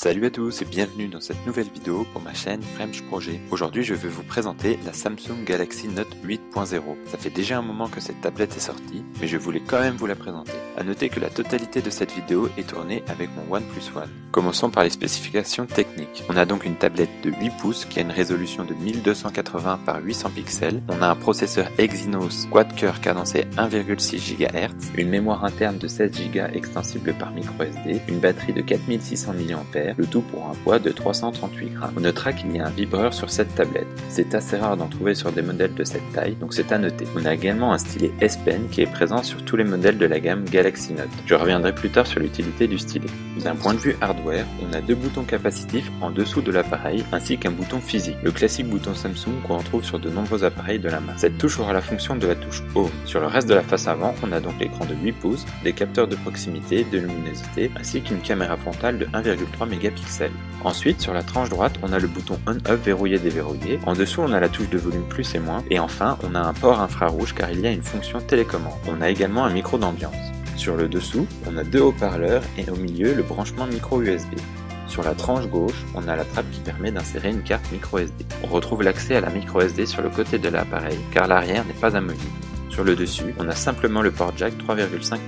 Salut à tous et bienvenue dans cette nouvelle vidéo pour ma chaîne French Projet. Aujourd'hui je vais vous présenter la Samsung Galaxy Note 8.0. Ça fait déjà un moment que cette tablette est sortie, mais je voulais quand même vous la présenter. A noter que la totalité de cette vidéo est tournée avec mon OnePlus One. Commençons par les spécifications techniques. On a donc une tablette de 8 pouces qui a une résolution de 1280 par 800 pixels. On a un processeur Exynos quad-core cadencé 1,6 GHz, une mémoire interne de 16 Go extensible par microSD, une batterie de 4600 mAh, le tout pour un poids de 338 grammes. On notera qu'il y a un vibreur sur cette tablette. C'est assez rare d'en trouver sur des modèles de cette taille, donc c'est à noter. On a également un stylet S Pen qui est présent sur tous les modèles de la gamme Galaxy Note. Je reviendrai plus tard sur l'utilité du stylet. D'un point de vue hardware, on a deux boutons capacitifs en dessous de l'appareil, ainsi qu'un bouton physique, le classique bouton Samsung qu'on retrouve sur de nombreux appareils de la main. Cette touche aura la fonction de la touche Home. Sur le reste de la face avant, on a donc l'écran de 8 pouces, des capteurs de proximité, de luminosité, ainsi qu'une caméra frontale de 1,3 mégapixels. Ensuite, sur la tranche droite, on a le bouton On-Off verrouillé déverrouillé. En dessous, on a la touche de volume plus et moins. Et enfin, on a un port infrarouge car il y a une fonction télécommande. On a également un micro d'ambiance. Sur le dessous, on a deux haut-parleurs et au milieu, le branchement micro USB. Sur la tranche gauche, on a la trappe qui permet d'insérer une carte micro SD. On retrouve l'accès à la micro SD sur le côté de l'appareil car l'arrière n'est pas amovible. Sur le dessus, on a simplement le port jack 3,5 mm.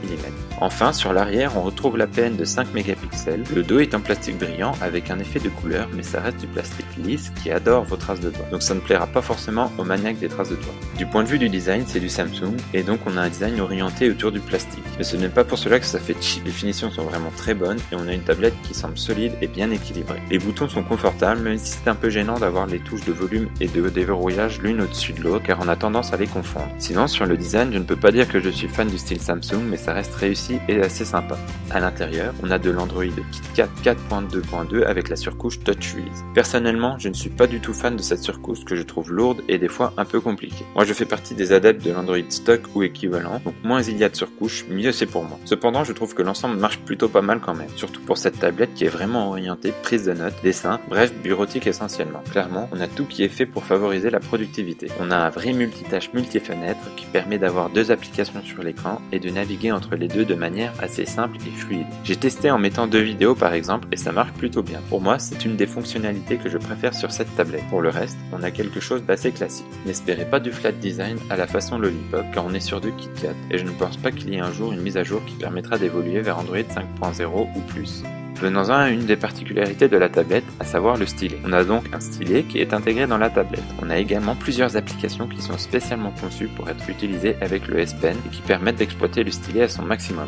Enfin, sur l'arrière, on retrouve l'APN de 5 mégapixels. Le dos est en plastique brillant avec un effet de couleur, mais ça reste du plastique lisse qui adore vos traces de doigts. Donc ça ne plaira pas forcément aux maniaques des traces de doigts. Du point de vue du design, c'est du Samsung, et donc on a un design orienté autour du plastique. Mais ce n'est pas pour cela que ça fait cheap. Les finitions sont vraiment très bonnes, et on a une tablette qui semble solide et bien équilibrée. Les boutons sont confortables, même si c'est un peu gênant d'avoir les touches de volume et de déverrouillage l'une au-dessus de l'autre, car on a tendance à les confondre. Sinon, sur le design, je ne peux pas dire que je suis fan du style Samsung, mais ça reste réussi et assez sympa. À l'intérieur, on a de l'Android KitKat 4.2.2 avec la surcouche TouchWiz. Personnellement, je ne suis pas du tout fan de cette surcouche que je trouve lourde et des fois un peu compliquée. Moi, je fais partie des adeptes de l'Android stock ou équivalent, donc moins il y a de surcouche, mieux c'est pour moi. Cependant, je trouve que l'ensemble marche plutôt pas mal quand même, surtout pour cette tablette qui est vraiment orientée prise de notes, dessin, bref, bureautique essentiellement. Clairement, on a tout qui est fait pour favoriser la productivité. On a un vrai multitâche multi-fenêtre qui permet d'avoir deux applications sur l'écran et de naviguer entre les deux de manière assez simple et fluide. J'ai testé en mettant deux vidéos par exemple et ça marche plutôt bien. Pour moi, c'est une des fonctionnalités que je préfère sur cette tablette. Pour le reste, on a quelque chose d'assez classique. N'espérez pas du flat design à la façon Lollipop car on est sur du KitKat et je ne pense pas qu'il y ait un jour une mise à jour qui permettra d'évoluer vers Android 5.0 ou plus. Venons-en à une des particularités de la tablette, à savoir le stylet. On a donc un stylet qui est intégré dans la tablette. On a également plusieurs applications qui sont spécialement conçues pour être utilisées avec le S Pen et qui permettent d'exploiter le stylet à son maximum.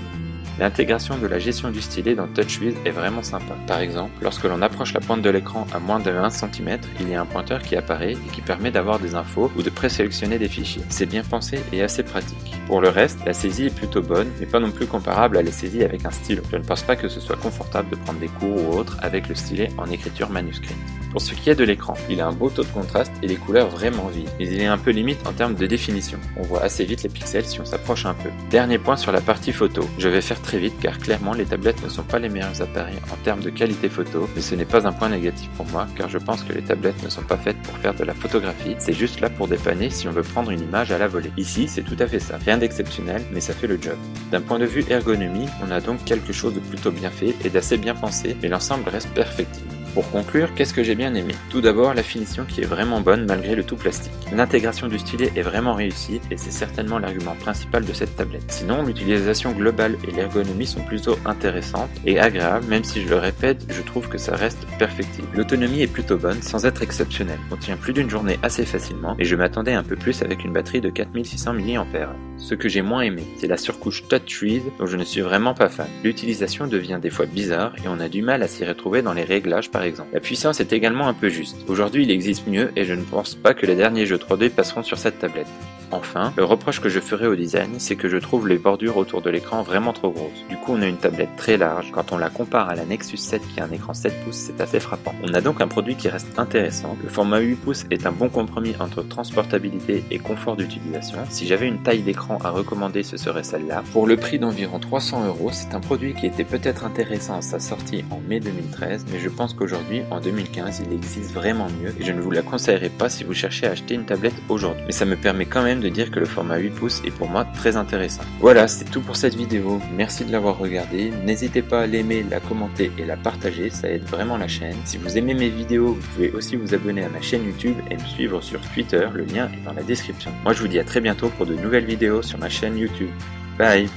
L'intégration de la gestion du stylet dans TouchWiz est vraiment sympa. Par exemple, lorsque l'on approche la pointe de l'écran à moins de 1 cm, il y a un pointeur qui apparaît et qui permet d'avoir des infos ou de présélectionner des fichiers. C'est bien pensé et assez pratique. Pour le reste, la saisie est plutôt bonne, mais pas non plus comparable à la saisie avec un stylo. Je ne pense pas que ce soit confortable de prendre des cours ou autres avec le stylet en écriture manuscrite. Pour ce qui est de l'écran, il a un beau taux de contraste et les couleurs vraiment vives, mais il est un peu limite en termes de définition. On voit assez vite les pixels si on s'approche un peu. Dernier point sur la partie photo. Je vais faire très vite car clairement les tablettes ne sont pas les meilleurs appareils en termes de qualité photo, mais ce n'est pas un point négatif pour moi car je pense que les tablettes ne sont pas faites pour faire de la photographie, c'est juste là pour dépanner si on veut prendre une image à la volée. Ici, c'est tout à fait ça. Rien d'exceptionnel, mais ça fait le job. D'un point de vue ergonomie, on a donc quelque chose de plutôt bien fait et d'assez bien pensé, mais l'ensemble reste perfectible. Pour conclure, qu'est-ce que j'ai bien aimé? Tout d'abord, la finition qui est vraiment bonne malgré le tout plastique. L'intégration du stylet est vraiment réussie et c'est certainement l'argument principal de cette tablette. Sinon, l'utilisation globale et l'ergonomie sont plutôt intéressantes et agréables, même si je le répète, je trouve que ça reste perfectible. L'autonomie est plutôt bonne sans être exceptionnelle. On tient plus d'une journée assez facilement et je m'attendais un peu plus avec une batterie de 4600 mAh. Ce que j'ai moins aimé, c'est la surcouche TouchWiz dont je ne suis vraiment pas fan. L'utilisation devient des fois bizarre et on a du mal à s'y retrouver dans les réglages par exemple. La puissance est également un peu juste. Aujourd'hui il existe mieux et je ne pense pas que les derniers jeux 3D passeront sur cette tablette. Enfin, le reproche que je ferai au design, c'est que je trouve les bordures autour de l'écran vraiment trop grosses. Du coup, on a une tablette très large. Quand on la compare à la Nexus 7 qui a un écran 7 pouces, c'est assez frappant. On a donc un produit qui reste intéressant. Le format 8 pouces est un bon compromis entre transportabilité et confort d'utilisation. Si j'avais une taille d'écran écran à recommander, ce serait celle-là. Pour le prix d'environ 300 €, c'est un produit qui était peut-être intéressant à sa sortie en mai 2013, mais je pense qu'aujourd'hui, en 2015, il existe vraiment mieux et je ne vous la conseillerais pas si vous cherchez à acheter une tablette aujourd'hui. Mais ça me permet quand même de dire que le format 8 pouces est pour moi très intéressant. Voilà, c'est tout pour cette vidéo. Merci de l'avoir regardé. N'hésitez pas à l'aimer, la commenter et la partager, ça aide vraiment la chaîne. Si vous aimez mes vidéos, vous pouvez aussi vous abonner à ma chaîne YouTube et me suivre sur Twitter, le lien est dans la description. Moi je vous dis à très bientôt pour de nouvelles vidéos sur ma chaîne YouTube. Bye!